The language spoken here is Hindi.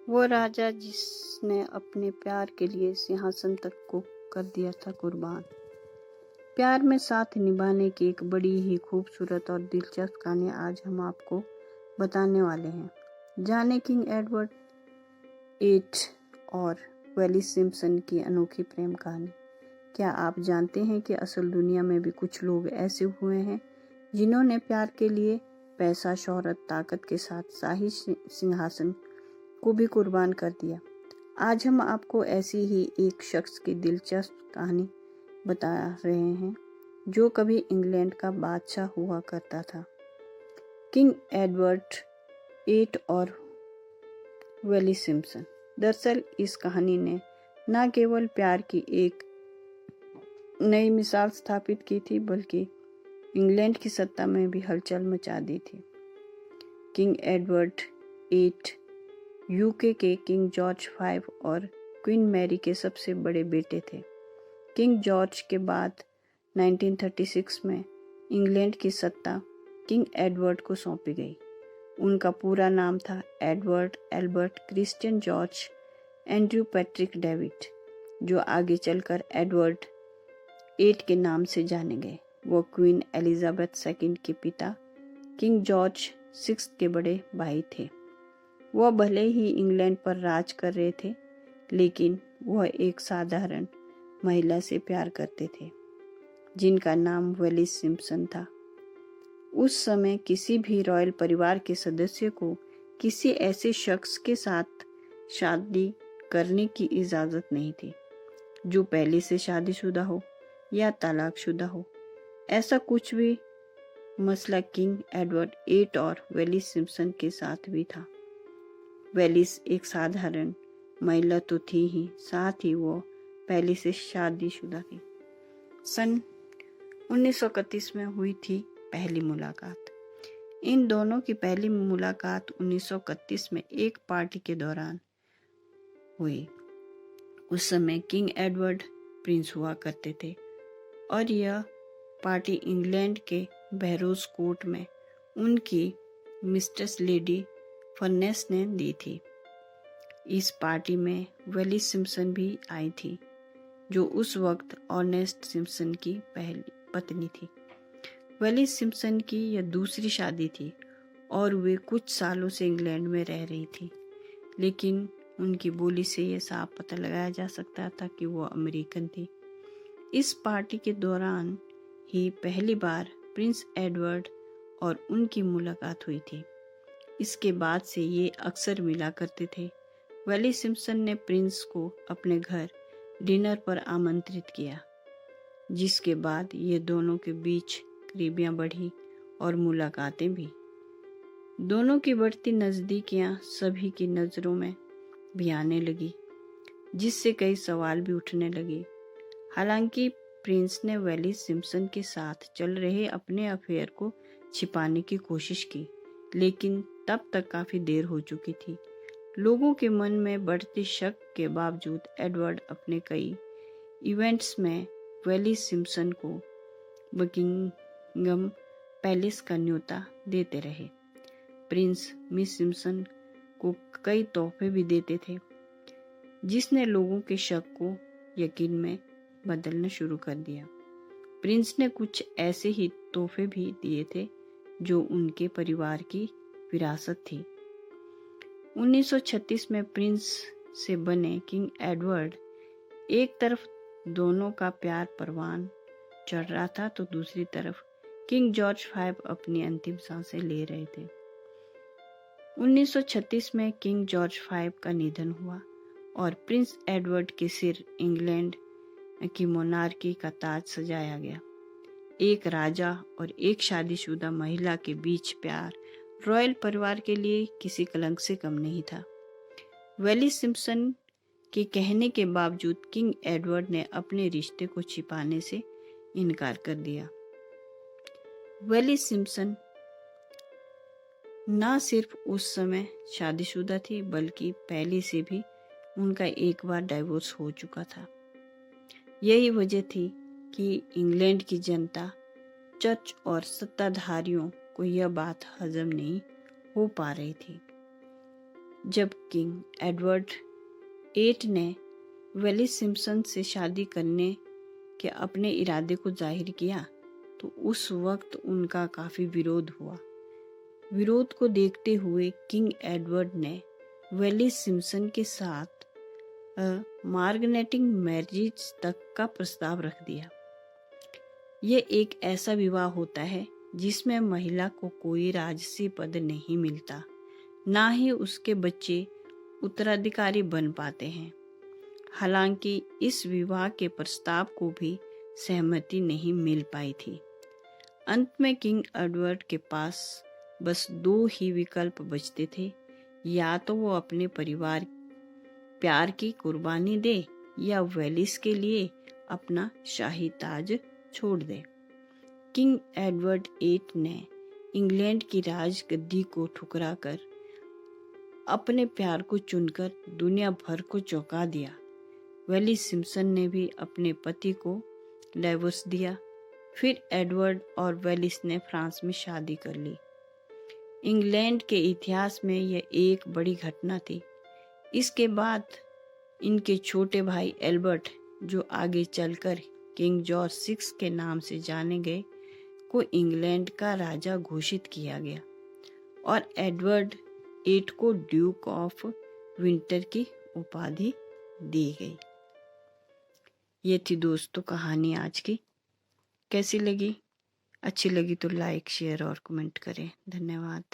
वो राजा जिसने अपने प्यार के लिए सिंहासन तक को कर दिया था कुर्बान। प्यार में साथ निभाने की एक बड़ी ही खूबसूरत और दिलचस्प कहानी आज हम आपको बताने वाले हैं। जाने किंग एडवर्ड एट और वेलिस सिम्पसन की अनोखी प्रेम कहानी। क्या आप जानते हैं कि असल दुनिया में भी कुछ लोग ऐसे हुए हैं जिन्होंने प्यार के लिए पैसा, शोहरत, ताकत के साथ शाही सिंहासन को भी कुर्बान कर दिया। आज हम आपको ऐसी ही एक शख्स की दिलचस्प कहानी बता रहे हैं जो कभी इंग्लैंड का बादशाह हुआ करता था। किंग एडवर्ड एट और वेलिस सिम्पसन। दरअसल इस कहानी ने न केवल प्यार की एक नई मिसाल स्थापित की थी बल्कि इंग्लैंड की सत्ता में भी हलचल मचा दी थी। किंग एडवर्ड एट यूके के किंग जॉर्ज V और क्वीन मैरी के सबसे बड़े बेटे थे। किंग जॉर्ज के बाद 1936 में इंग्लैंड की सत्ता किंग एडवर्ड को सौंपी गई। उनका पूरा नाम था Edward Albert Christian George Andrew Patrick David, जो आगे चलकर एडवर्ड एट के नाम से जाने गए। वो क्वीन एलिजाबेथ II के पिता किंग जॉर्ज VI के बड़े भाई थे। वह भले ही इंग्लैंड पर राज कर रहे थे, लेकिन वह एक साधारण महिला से प्यार करते थे जिनका नाम वेलिस सिम्पसन था। उस समय किसी भी रॉयल परिवार के सदस्य को किसी ऐसे शख्स के साथ शादी करने की इजाजत नहीं थी जो पहले से शादीशुदा हो या तलाकशुदा हो। ऐसा कुछ भी मसला किंग एडवर्ड एट और वेलिस सिम्पसन के साथ भी था। वेलिस एक साधारण महिला तो थी ही, साथ ही वो पहले से शादीशुदा थी। सन 1931 में हुई थी पहली मुलाकात। इन दोनों की पहली मुलाकात 1931 में एक पार्टी के दौरान हुई। उस समय किंग एडवर्ड प्रिंस हुआ करते थे और यह पार्टी इंग्लैंड के बहरोज कोर्ट में उनकी मिस्ट्रेस लेडी फर्नेस ने दी थी। इस पार्टी में वेलिस सिम्पसन भी आई थी, जो उस वक्त अर्नेस्ट सिम्पसन की पहली पत्नी थी। वेलिस सिम्पसन की यह दूसरी शादी थी और वे कुछ सालों से इंग्लैंड में रह रही थी, लेकिन उनकी बोली से यह साफ पता लगाया जा सकता था कि वो अमेरिकन थी। इस पार्टी के दौरान ही पहली बार प्रिंस एडवर्ड और उनकी मुलाकात हुई थी। इसके बाद से ये अक्सर मिला करते थे। वेलिस सिम्पसन ने प्रिंस को अपने घर डिनर पर आमंत्रित किया, जिसके बाद ये दोनों के बीच करीबियां बढ़ी और मुलाकातें भी। दोनों की बढ़ती नज़दीकियां सभी की नज़रों में भी आने लगी, जिससे कई सवाल भी उठने लगे। हालांकि प्रिंस ने वेलिस सिम्पसन के साथ चल रहे अपने अफेयर को छिपाने की कोशिश की, लेकिन तब तक काफी देर हो चुकी थी। लोगों के मन में बढ़ते शक के बावजूद एडवर्ड अपने कई इवेंट्स में वेलिस सिम्पसन को बकिंगम पैलेस का न्योता देते रहे। प्रिंस मिस सिम्पसन को कई तोहफे भी देते थे, जिसने लोगों के शक को यकीन में बदलना शुरू कर दिया। प्रिंस ने कुछ ऐसे ही तोहफे भी दिए थे जो उनके परिवार की विरासत थी। 1936 में प्रिंस से बने किंग एडवर्ड एक तरफ दोनों का प्यार परवान चढ़ रहा था, तो दूसरी तरफ किंग जॉर्ज V अपनी अंतिम सांसें ले रहे थे। 1936 में किंग जॉर्ज V का निधन हुआ और प्रिंस एडवर्ड के सिर इंग्लैंड की मोनार्की का ताज सजाया गया। एक राजा और एक शादीशुदा महिला के बीच प्यार रॉयल परिवार के लिए किसी कलंक से कम नहीं था। वेलिस सिम्पसन के कहने के बावजूद किंग एडवर्ड ने अपने रिश्ते को छिपाने से इनकार कर दिया। वेलिस सिम्पसन न सिर्फ उस समय शादीशुदा थी, बल्कि पहले से भी उनका एक बार डाइवोर्स हो चुका था। यही वजह थी कि इंग्लैंड की जनता, चर्च और सत्ताधारियों को यह बात हजम नहीं हो पा रही थी। जब किंग एडवर्ड VIII ने वेलिस सिम्पसन से शादी करने के अपने इरादे को जाहिर किया तो उस वक्त उनका काफ़ी विरोध हुआ। विरोध को देखते हुए किंग एडवर्ड ने वेलिस सिम्पसन के साथ मार्गनेटिंग मैरिज तक का प्रस्ताव रख दिया। ये एक ऐसा विवाह होता है जिसमें महिला को कोई राजसी पद नहीं मिलता, ना ही उसके बच्चे उत्तराधिकारी बन पाते हैं। हालांकि इस विवाह के प्रस्ताव को भी सहमति नहीं मिल पाई थी। अंत में किंग एडवर्ड के पास बस 2 ही विकल्प बचते थे, या तो वो अपने परिवार प्यार की कुर्बानी दे या वेलिस के लिए अपना शाही ताज छोड़ दे। किंग एडवर्ड VIII ने इंग्लैंड की राजगद्दी को ठुकराकर अपने प्यार को चुनकर दुनिया भर को चौंका दिया। वेलिस सिम्पसन ने भी अपने पति को डाइवोर्स दिया। फिर एडवर्ड और वेलिस ने फ्रांस में शादी कर ली। इंग्लैंड के इतिहास में यह एक बड़ी घटना थी। इसके बाद इनके छोटे भाई एल्बर्ट, जो आगे चलकर किंग जॉर्ज VI के नाम से जाने गए, को इंग्लैंड का राजा घोषित किया गया और एडवर्ड VIII को ड्यूक ऑफ विंटर की उपाधि दी गई। ये थी दोस्तों कहानी आज की। कैसी लगी? अच्छी लगी तो लाइक, शेयर और कमेंट करें। धन्यवाद।